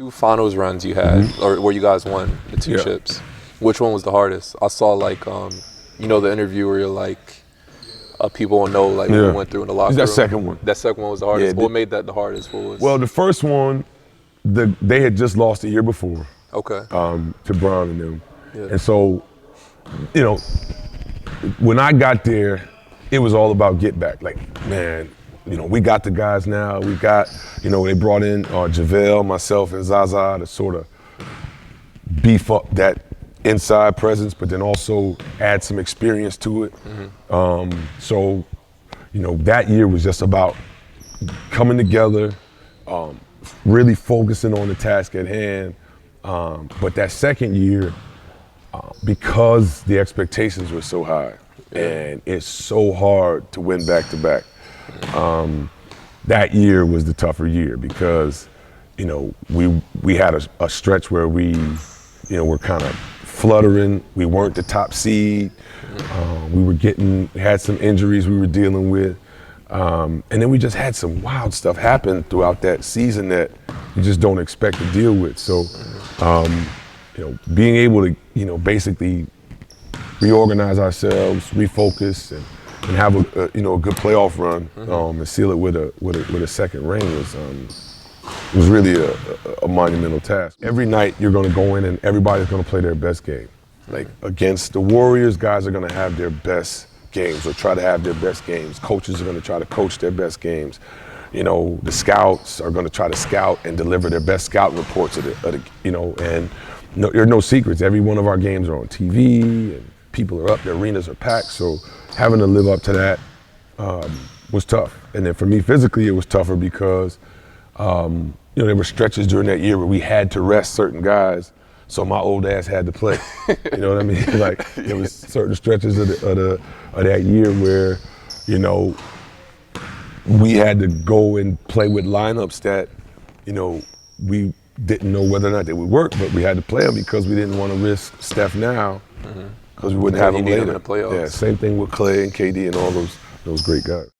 Two finals runs you had, or where you guys won the two chips. Which one was the hardest? I saw the interview where you're like, people will know what we went through in the locker room. That second one. That second one was the hardest. Yeah, what made that the hardest? Well, the first one, they had just lost the year before. Okay. To Brown and them. Yeah. And so, when I got there, it was all about get back. Like, man, we got the guys now. We got, they brought in JaVale, myself, and Zaza to sort of beef up that inside presence, but then also add some experience to it. So, that year was just about coming together, really focusing on the task at hand. But that second year, because the expectations were so high, and it's so hard to win back-to-back, that year was the tougher year because, we had a stretch where we, were kind of fluttering. We weren't the top seed. We had some injuries we were dealing with. And then we just had some wild stuff happen throughout that season that you just don't expect to deal with. So, being able to, basically reorganize ourselves, refocus, and have a good playoff run, and seal it with a second ring was really a monumental task. Every night you're going to go in and everybody's going to play their best game. Like against the Warriors, guys are going to have their best games or try to have their best games. Coaches are going to try to coach their best games. The scouts are going to try to scout and deliver their best scout reports and there are no secrets. Every one of our games are on TV and people are up, the arenas are packed. So having to live up to that was tough. And then for me physically, it was tougher because there were stretches during that year where we had to rest certain guys. So my old ass had to play. You know what I mean? Like there was certain stretches of that year where, we had to go and play with lineups that, we didn't know whether or not they would work, but we had to play them because we didn't want to risk Steph now because we wouldn't have him later. In the playoffs. Yeah, same thing with Clay and KD and all those great guys.